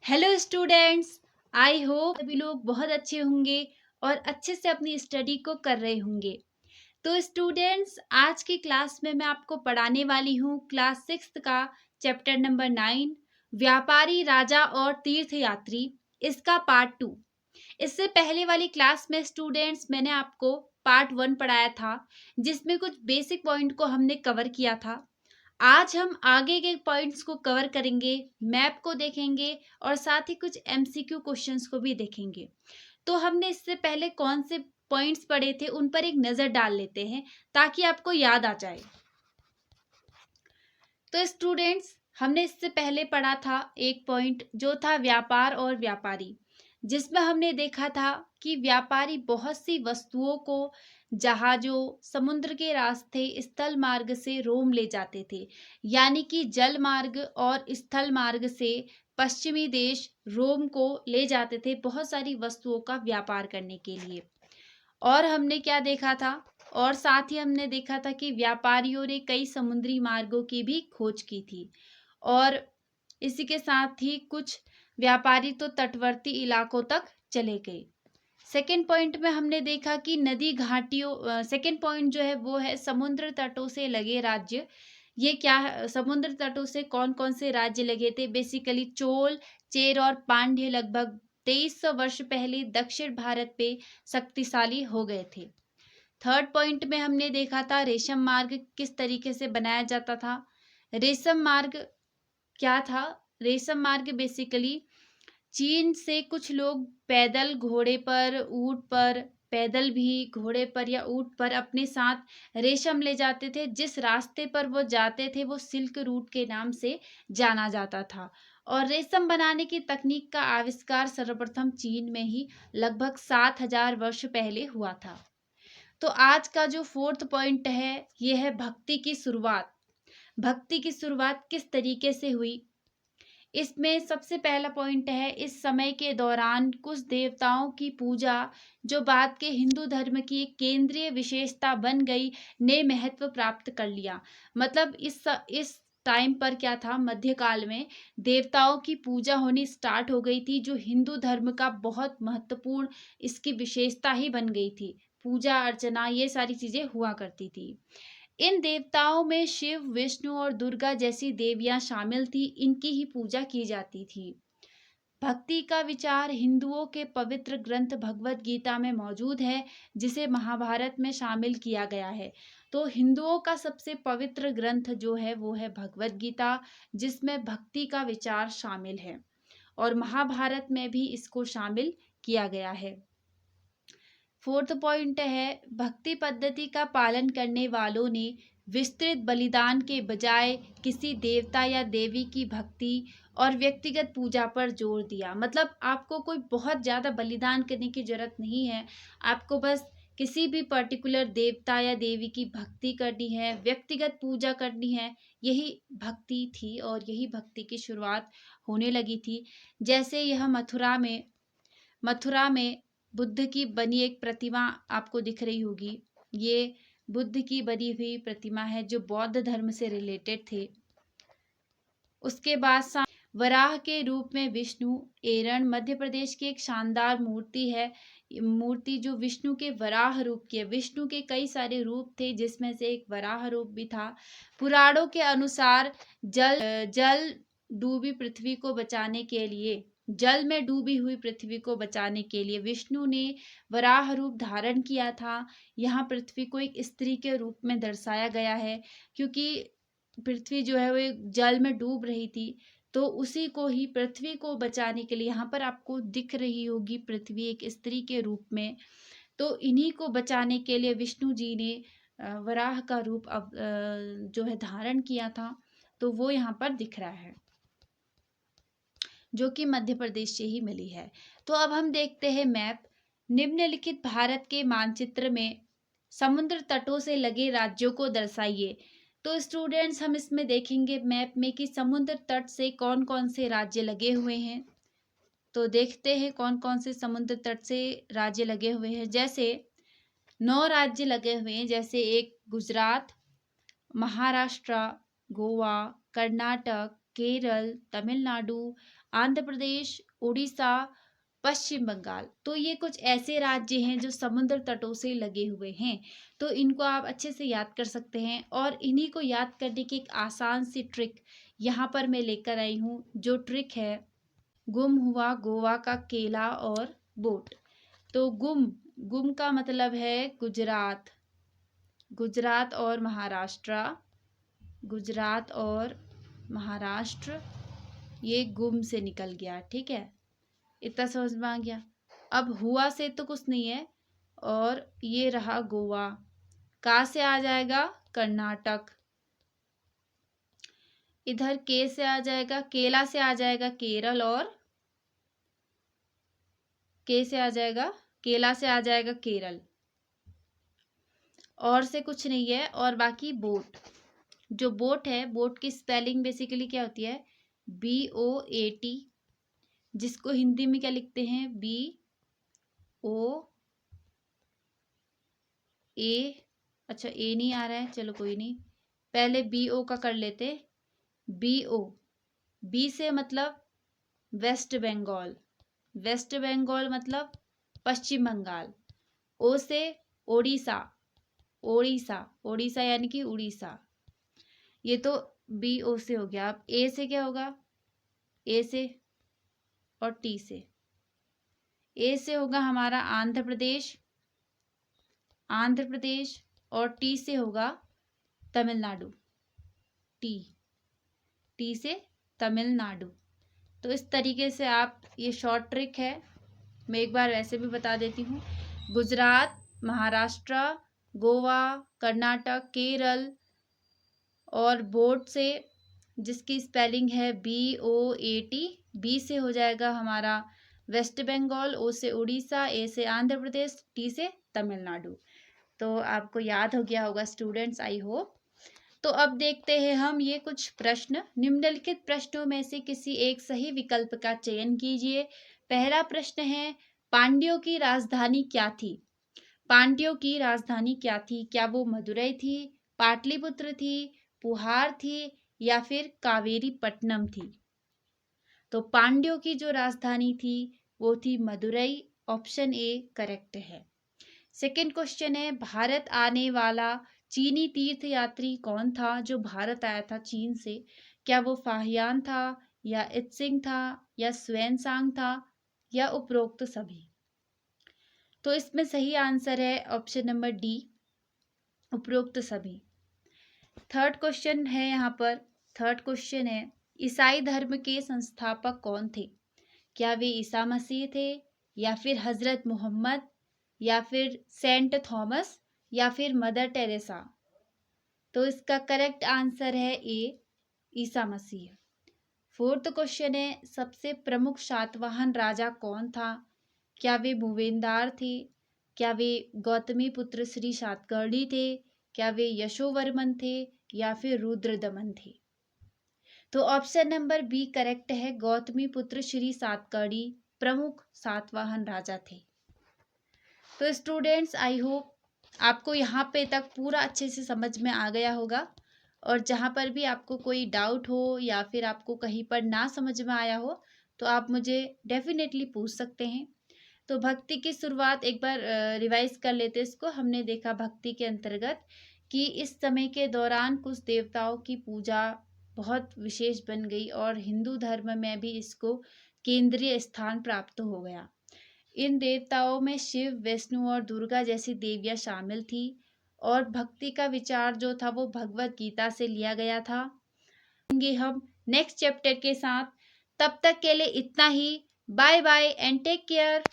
Hello students. I hope सभी लोग बहुत अच्छे होंगे और अच्छे से अपनी स्टडी को कर रहे होंगे। तो स्टूडेंट्स, आज की क्लास में मैं आपको पढ़ाने वाली हूँ क्लास 6 का चैप्टर नंबर 9, व्यापारी राजा और तीर्थयात्री, इसका पार्ट 2। इससे पहले वाली क्लास में स्टूडेंट्स मैंने आपको पार्ट 1 पढ़ाया था, जिसमें कुछ बेसिक पॉइंट को हमने कवर किया था। आज हम आगे के पॉइंट्स को कवर करेंगे, मैप को देखेंगे और साथ ही कुछ एमसीक्यू क्वेश्चंस को भी देखेंगे। तो हमने इससे पहले कौन से पॉइंट्स पढ़े थे उन पर एक नज़र डाल लेते हैं ताकि आपको याद आ जाए। तो स्टूडेंट्स, हमने इससे पहले पढ़ा था एक पॉइंट जो था व्यापार और व्यापारी, जिसमें हमने देखा था कि व्यापारी बहुत सी वस्तुओं को जहाजों, समुद्र के रास्ते, स्थल मार्ग से रोम ले जाते थे। यानी कि जल मार्ग और स्थल मार्ग से पश्चिमी देश रोम को ले जाते थे बहुत सारी वस्तुओं का व्यापार करने के लिए। और हमने क्या देखा था, और साथ ही हमने देखा था कि व्यापारियों ने कई समुद्री मार्गों की भी खोज की थी। और इसी के साथ ही कुछ व्यापारी तो तटवर्ती इलाकों तक चले गए। सेकेंड पॉइंट में हमने देखा कि नदी घाटियों, सेकेंड पॉइंट जो है वो है समुद्र तटों से लगे राज्य। ये क्या है, समुद्र तटों से कौन कौन से राज्य लगे थे? बेसिकली चोल, चेर और पांड्य लगभग 2300 वर्ष पहले दक्षिण भारत पे शक्तिशाली हो गए थे। थर्ड पॉइंट में हमने देखा था रेशम मार्ग किस तरीके से बनाया जाता था। रेशम मार्ग क्या था? रेशम मार्ग बेसिकली चीन से कुछ लोग पैदल घोड़े पर, ऊंट पर, पैदल भी घोड़े पर या ऊंट पर अपने साथ रेशम ले जाते थे। जिस रास्ते पर वो जाते थे वो सिल्क रूट के नाम से जाना जाता था। और रेशम बनाने की तकनीक का आविष्कार सर्वप्रथम चीन में ही लगभग 7000 वर्ष पहले हुआ था। तो आज का जो फोर्थ पॉइंट है ये है भक्ति की शुरुआत। भक्ति की शुरुआत किस तरीके से हुई? इसमें सबसे पहला पॉइंट है, इस समय के दौरान कुछ देवताओं की पूजा, जो बाद के हिंदू धर्म की एक केंद्रीय विशेषता बन गई, ने महत्व प्राप्त कर लिया। मतलब इस टाइम पर क्या था, मध्यकाल में देवताओं की पूजा होनी स्टार्ट हो गई थी, जो हिंदू धर्म का बहुत महत्वपूर्ण इसकी विशेषता ही बन गई थी। पूजा अर्चना ये सारी चीजें हुआ करती थी। इन देवताओं में शिव, विष्णु और दुर्गा जैसी देवियां शामिल थी। इनकी ही पूजा की जाती थी। भक्ति का विचार हिंदुओं के पवित्र ग्रंथ भगवत गीता में मौजूद है, जिसे महाभारत में शामिल किया गया है। तो हिंदुओं का सबसे पवित्र ग्रंथ जो है वो है भगवत गीता, जिसमें भक्ति का विचार शामिल है और महाभारत में भी इसको शामिल किया गया है। फोर्थ पॉइंट है, भक्ति पद्धति का पालन करने वालों ने विस्तृत बलिदान के बजाय किसी देवता या देवी की भक्ति और व्यक्तिगत पूजा पर जोर दिया। मतलब आपको कोई बहुत ज़्यादा बलिदान करने की जरूरत नहीं है, आपको बस किसी भी पर्टिकुलर देवता या देवी की भक्ति करनी है, व्यक्तिगत पूजा करनी है। यही भक्ति थी और यही भक्ति की शुरुआत होने लगी थी। जैसे यह मथुरा में बुद्ध की बनी एक प्रतिमा आपको दिख रही होगी। ये बुद्ध की बनी हुई प्रतिमा है जो बौद्ध धर्म से रिलेटेड थे। उसके बाद वराह के रूप में विष्णु, एरण मध्य प्रदेश की एक शानदार मूर्ति है। मूर्ति जो विष्णु के वराह रूप की है। विष्णु के कई सारे रूप थे जिसमें से एक वराह रूप भी था। पुराणों के अनुसार जल डूबी पृथ्वी को बचाने के लिए, जल में डूबी हुई पृथ्वी को बचाने के लिए विष्णु ने वराह रूप धारण किया था। यहाँ पृथ्वी को एक स्त्री के रूप में दर्शाया गया है, क्योंकि पृथ्वी जो है वो एक जल में डूब रही थी। तो उसी को ही, पृथ्वी को बचाने के लिए, यहाँ पर आपको दिख रही होगी पृथ्वी एक स्त्री के रूप में, तो इन्हीं को बचाने के लिए विष्णु जी ने वराह का रूप जो है धारण किया था। तो वो यहाँ पर दिख रहा है, जो कि मध्य प्रदेश से ही मिली है। तो अब हम देखते हैं मैप। निम्नलिखित भारत के मानचित्र में समुद्र तटों से लगे राज्यों को दर्शाइए। तो स्टूडेंट्स, हम इसमें देखेंगे मैप में कि समुद्र तट से कौन कौन से राज्य लगे हुए हैं। तो देखते हैं कौन कौन से समुद्र तट से राज्य लगे हुए हैं। जैसे 9 राज्य लगे हुए हैं, जैसे एक गुजरात, महाराष्ट्र, गोवा, कर्नाटक, केरल, तमिलनाडु, आंध्र प्रदेश, उड़ीसा, पश्चिम बंगाल। तो ये कुछ ऐसे राज्य हैं जो समुद्र तटों से लगे हुए हैं। तो इनको आप अच्छे से याद कर सकते हैं और इन्हीं को याद करने की एक आसान सी ट्रिक यहाँ पर मैं लेकर आई हूँ। जो ट्रिक है, गुम हुआ गोवा का केला और बोट। तो गुम गुम का मतलब है गुजरात, गुजरात और महाराष्ट्र, गुजरात और महाराष्ट्र, ये गुम से निकल गया। ठीक है, इतना समझ में आ गया। अब हुआ से तो कुछ नहीं है और ये रहा गोवा। का से आ जाएगा कर्नाटक, इधर के से आ जाएगा, केला से आ जाएगा केरल और के से आ जाएगा, केला से आ जाएगा केरल। और से कुछ नहीं है। और बाकी बोट, जो बोट है, बोट की स्पेलिंग बेसिकली क्या होती है, BOAT, जिसको हिंदी में क्या लिखते हैं, BOA। अच्छा ए नहीं आ रहा है, चलो कोई नहीं, पहले BO का कर लेते। BO, बी से मतलब वेस्ट बंगाल, वेस्ट बंगाल मतलब पश्चिम बंगाल। ओ से ओडिशा, ओडिशा, ओडिशा यानी कि उड़ीसा। ये तो BO से हो गया। अब ए से क्या होगा, ए से और टी से। ए से होगा हमारा आंध्र प्रदेश, आंध्र प्रदेश, और टी से होगा तमिलनाडु, टी, टी से तमिलनाडु। तो इस तरीके से आप, ये शॉर्ट ट्रिक है, मैं एक बार वैसे भी बता देती हूँ। गुजरात, महाराष्ट्र, गोवा, कर्नाटक, केरल, और बोट से जिसकी स्पेलिंग है BOAT, बी से हो जाएगा हमारा वेस्ट बंगाल, ओ से उड़ीसा, ए से आंध्र प्रदेश, टी से तमिलनाडु। तो आपको याद हो गया होगा स्टूडेंट्स, आई होप। तो अब देखते हैं हम ये कुछ प्रश्न। निम्नलिखित प्रश्नों में से किसी एक सही विकल्प का चयन कीजिए। पहला प्रश्न है, पांड्यों की राजधानी क्या थी? पांड्यों की राजधानी क्या थी? क्या वो मदुरई थी, पाटलिपुत्र थी, पुहार थी, या फिर कावेरी पट्टनम थी? तो पांड्यों की जो राजधानी थी वो थी मदुरई। ऑप्शन ए करेक्ट है। सेकंड क्वेश्चन है, भारत आने वाला चीनी तीर्थयात्री कौन था जो भारत आया था चीन से? क्या वो फाहियान था, या इत्सिंग था, या स्वानसांग था, या उपरोक्त सभी? तो इसमें सही आंसर है ऑप्शन नंबर डी, उपरोक्त सभी। थर्ड क्वेश्चन है यहाँ पर, थर्ड क्वेश्चन है, ईसाई धर्म के संस्थापक कौन थे? क्या वे ईसा मसीह थे, या फिर हजरत मोहम्मद, या फिर सेंट थॉमस, या फिर मदर टेरेसा? तो इसका करेक्ट आंसर है ए, ईसा मसीह। फोर्थ क्वेश्चन है, सबसे प्रमुख सातवाहन राजा कौन था? क्या वे भूवेंदार थे? क्या वे गौतमी पुत्र श्री सातकर्णी थे? क्या वे यशोवर्मन थे, या फिर रुद्रदमन थे? तो ऑप्शन नंबर बी करेक्ट है, गौतमी पुत्र श्री सातकर्णी प्रमुख सातवाहन राजा थे। तो स्टूडेंट्स, आई होप आपको यहाँ पे तक पूरा अच्छे से समझ में आ गया होगा। और जहाँ पर भी आपको कोई डाउट हो या फिर आपको कहीं पर ना समझ में आया हो तो आप मुझे डेफिनेटली पूछ सकते हैं। तो भक्ति की शुरुआत एक बार रिवाइज कर लेते इसको। हमने देखा भक्ति के अंतर्गत कि इस समय के दौरान कुछ देवताओं की पूजा बहुत विशेष बन गई और हिंदू धर्म में भी इसको केंद्रीय स्थान प्राप्त हो गया। इन देवताओं में शिव, विष्णु और दुर्गा जैसी देवियां शामिल थी और भक्ति का विचार जो था वो भगवत गीता से लिया गया था। हम नेक्स्ट चैप्टर के साथ, तब तक के लिए इतना ही। Bye bye and take care.